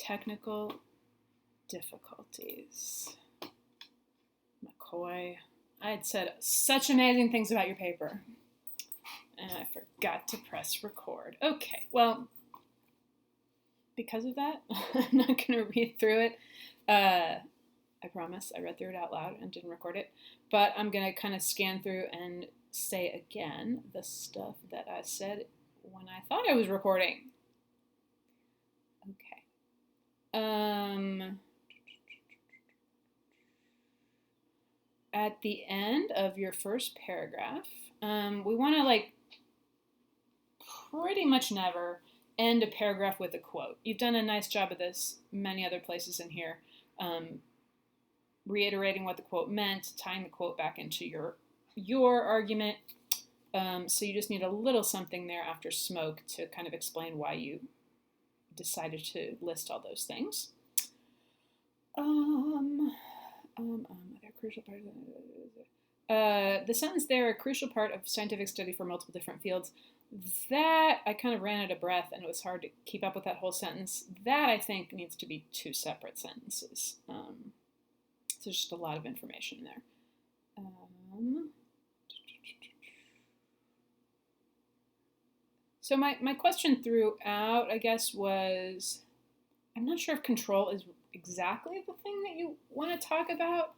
technical difficulties. Macoy, I had said such amazing things about your paper, and I forgot to press record. Okay, well, because of that, I'm not going to read through it. I promise I read through it out loud and didn't record it, but I'm going to kind of scan through and say again the stuff that I said when I thought I was recording. Okay. At the end of your first paragraph, we want to pretty much never end a paragraph with a quote. You've done a nice job of this many other places in here, reiterating what the quote meant, tying the quote back into your argument. So you just need a little something there after smoke to kind of explain why you decided to list all those things. They're crucial part of the sentence there, a crucial part of scientific study for multiple different fields. That, I kind of ran out of breath and it was hard to keep up with that whole sentence. That, I think, needs to be two separate sentences. So there's just a lot of information there. So my question throughout, I guess, was, I'm not sure if control is exactly the thing that you want to talk about.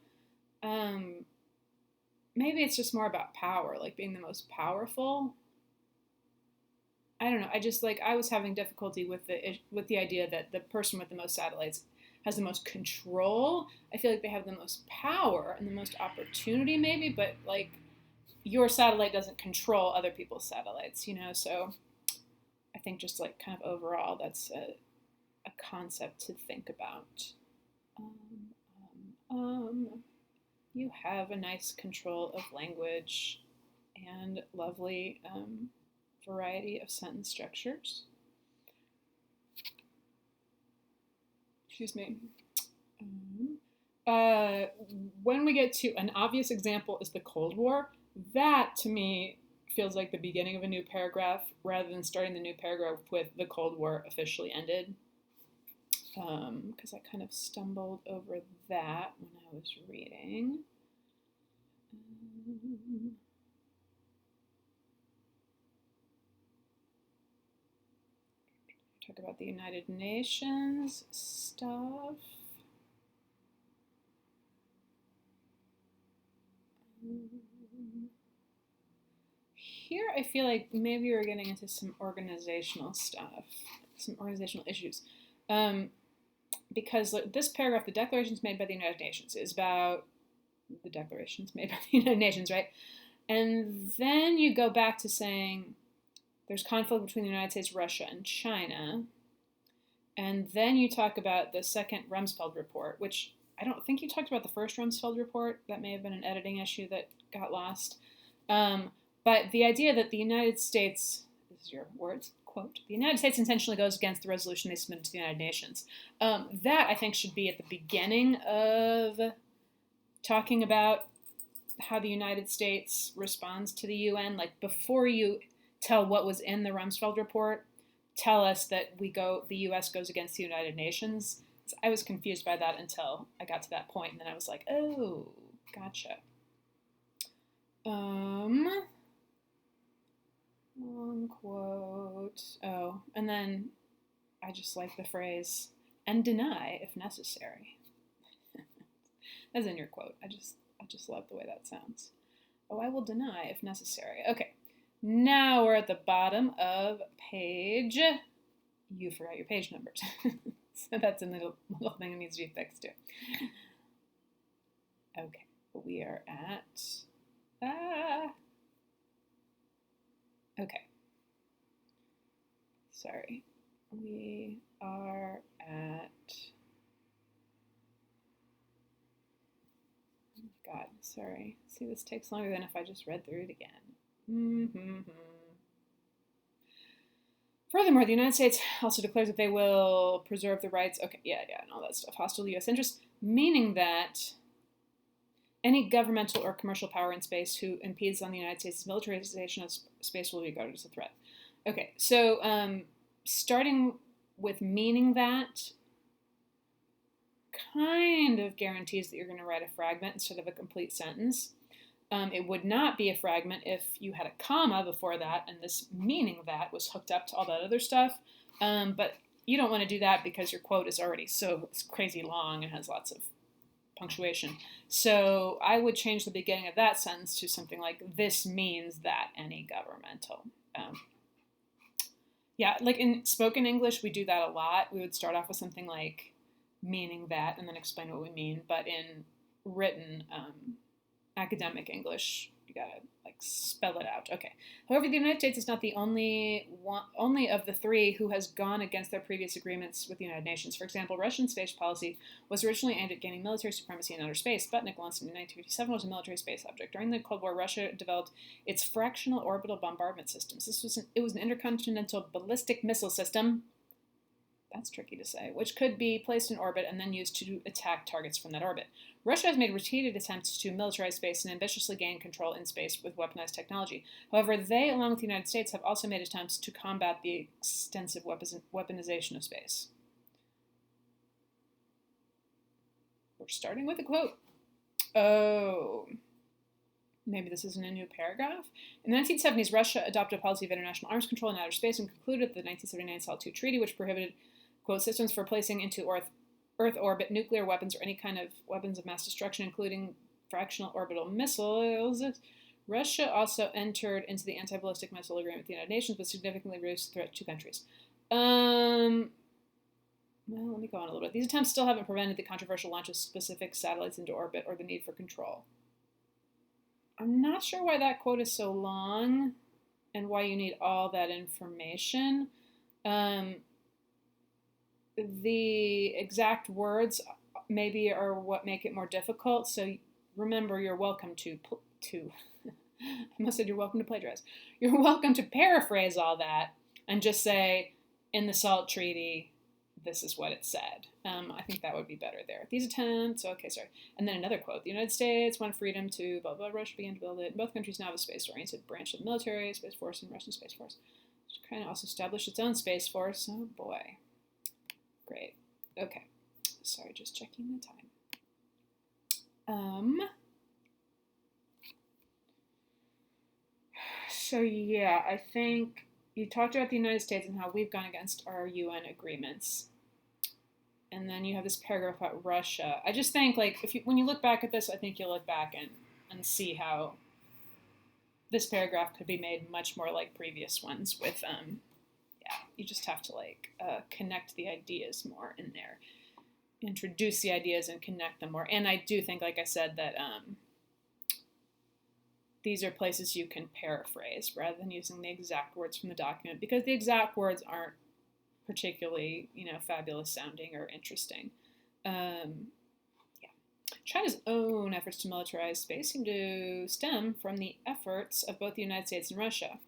Maybe it's just more about power, like being the most powerful. I don't know. I was having difficulty with the idea that the person with the most satellites has the most control. I feel like they have the most power and the most opportunity, maybe, but your satellite doesn't control other people's satellites, So I think just kind of overall, that's a concept to think about. You have a nice control of language and lovely variety of sentence structures. Excuse me. When we get to an obvious example is the Cold War, that to me feels like the beginning of a new paragraph rather than starting the new paragraph with the Cold War officially ended. Because I kind of stumbled over that when I was reading. Talk about the United Nations stuff. Here I feel like maybe we're getting into some organizational stuff, some organizational issues. Because this paragraph, the declarations made by the United Nations, is about the declarations made by the United Nations, right? And then you go back to saying there's conflict between the United States, Russia, and China. And then you talk about the second Rumsfeld report, which I don't think you talked about the first Rumsfeld report. That may have been an editing issue that got lost. But the idea that the United States, this is your words, quote, the United States intentionally goes against the resolution they submitted to the United Nations. That, I think, should be at the beginning of talking about how the United States responds to the UN. Before you tell what was in the Rumsfeld report, tell us that the U.S. goes against the United Nations. I was confused by that until I got to that point, and then I was like, oh, gotcha. Long quote. Oh, and then I just like the phrase, and deny if necessary. That's in your quote. I just love the way that sounds. Oh, I will deny if necessary. Okay, now we're at the bottom of page. You forgot your page numbers. So that's a little thing that needs to be fixed too. Okay, we are at... Okay. Sorry. We are at... Oh my God, sorry. See, this takes longer than if I just read through it again. Furthermore, the United States also declares that they will preserve the rights, and all that stuff, hostile to U.S. interests, meaning that any governmental or commercial power in space who impedes on the United States' militarization of space will be regarded as a threat. Okay, so starting with meaning that, kind of guarantees that you're going to write a fragment instead of a complete sentence. It would not be a fragment if you had a comma before that and this meaning of that was hooked up to all that other stuff. But you don't want to do that because your quote is already so crazy long and has lots of punctuation. So I would change the beginning of that sentence to something like, this means that any governmental. Yeah, like in spoken English, we do that a lot. We would start off with something like meaning that and then explain what we mean. But in written academic English, you gotta like spell it out. Okay. However, the United States is not the only of the three who has gone against their previous agreements with the United Nations. For example, Russian space policy was originally aimed at gaining military supremacy in outer space. Sputnik, launched in 1957, was a military space object. During the Cold War, Russia developed its fractional orbital bombardment systems. It was an intercontinental ballistic missile system. That's tricky to say, which could be placed in orbit and then used to attack targets from that orbit. Russia has made repeated attempts to militarize space and ambitiously gain control in space with weaponized technology. However, they, along with the United States, have also made attempts to combat the extensive weaponization of space. We're starting with a quote. Oh, maybe this isn't a new paragraph. In the 1970s, Russia adopted a policy of international arms control in outer space and concluded the 1979 SALT II Treaty, which prohibited, quote, systems for placing into Earth orbit nuclear weapons or any kind of weapons of mass destruction, including fractional orbital missiles. Russia also entered into the anti-ballistic missile agreement with the United Nations, but significantly reduced the threat to countries. Well, let me go on a little bit. These attempts still haven't prevented the controversial launch of specific satellites into orbit or the need for control. I'm not sure why that quote is so long and why you need all that information. The exact words maybe are what make it more difficult. So remember, you're welcome to I must say you're welcome to plagiarize. You're welcome to paraphrase all that and just say, in the SALT Treaty, this is what it said. I think that would be better there. These attempts, okay, sorry. And then another quote. The United States wanted freedom to blah, blah, Russia began to build it. Both countries now have a space-oriented branch of the military, Space Force and Russian Space Force. Which kind of also established its own Space Force. Oh, boy. Great. Okay. Sorry, just checking the time. So, yeah, I think you talked about the United States and how we've gone against our UN agreements. And then you have this paragraph about Russia. I just think, like, when you look back at this, I think you'll look back and see how this paragraph could be made much more like previous ones with, you just have to, like, connect the ideas more in there. Introduce the ideas and connect them more. And I do think, like I said, that these are places you can paraphrase rather than using the exact words from the document, because the exact words aren't particularly, fabulous sounding or interesting. China's own efforts to militarize space seem to stem from the efforts of both the United States and Russia.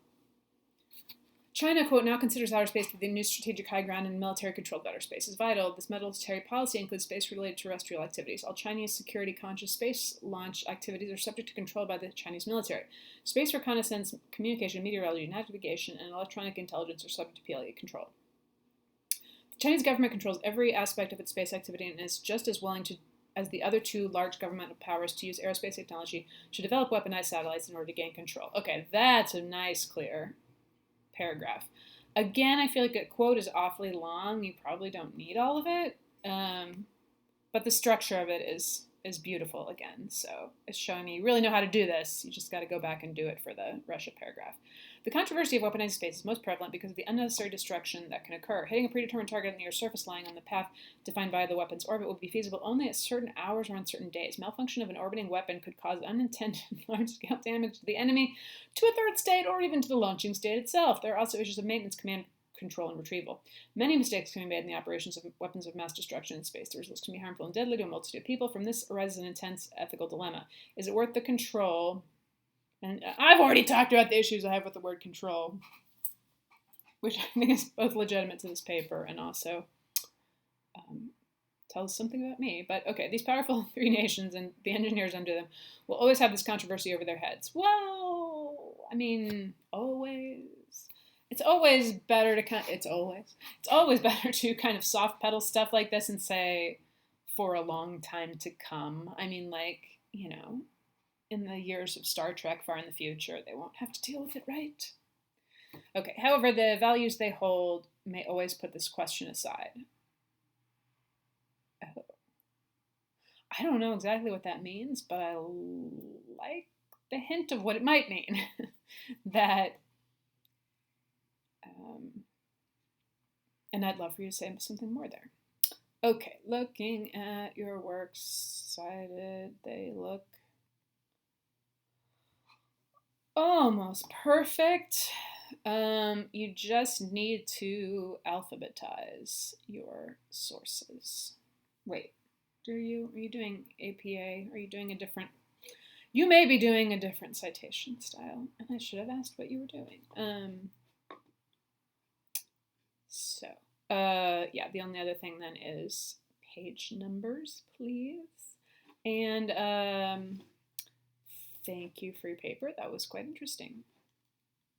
China, quote, now considers outer space to be the new strategic high ground, and military control of outer space is vital. This military policy includes space-related terrestrial activities. All Chinese security-conscious space launch activities are subject to control by the Chinese military. Space reconnaissance, communication, meteorology, navigation, and electronic intelligence are subject to PLA control. The Chinese government controls every aspect of its space activity and is just as willing as the other two large governmental powers to use aerospace technology to develop weaponized satellites in order to gain control. Okay, that's a nice, clear paragraph. Again, I feel like a quote is awfully long. You probably don't need all of it, but the structure of it is beautiful again. So it's showing me you really know how to do this. You just got to go back and do it for the Russia paragraph. The controversy of weaponized space is most prevalent because of the unnecessary destruction that can occur. Hitting a predetermined target on the Earth's surface lying on the path defined by the weapon's orbit would be feasible only at certain hours or on certain days. Malfunction of an orbiting weapon could cause unintended large-scale damage to the enemy, to a third state, or even to the launching state itself. There are also issues of maintenance, command, control, and retrieval. Many mistakes can be made in the operations of weapons of mass destruction in space. The results can be harmful and deadly to a multitude of people. From this arises an intense ethical dilemma. Is it worth the control? And I've already talked about the issues I have with the word control, which I think is both legitimate to this paper and also tells something about me. But okay, these powerful three nations and the engineers under them will always have this controversy over their heads. Well, I mean, always. It's always better to kind of soft pedal stuff like this and say, for a long time to come. I mean, like, you know, in the years of Star Trek far in the future, they won't have to deal with it, right? Okay, however, the values they hold may always put this question aside. Oh. I don't know exactly what that means, but I like the hint of what it might mean. That, and I'd love for you to say something more there. Okay, looking at your works cited, they look almost perfect. You just need to alphabetize your sources. Wait, are you doing APA? Are you doing a different? You may be doing a different citation style, and I should have asked what you were doing. Yeah, the only other thing then is page numbers, please. And thank you for your paper. That was quite interesting.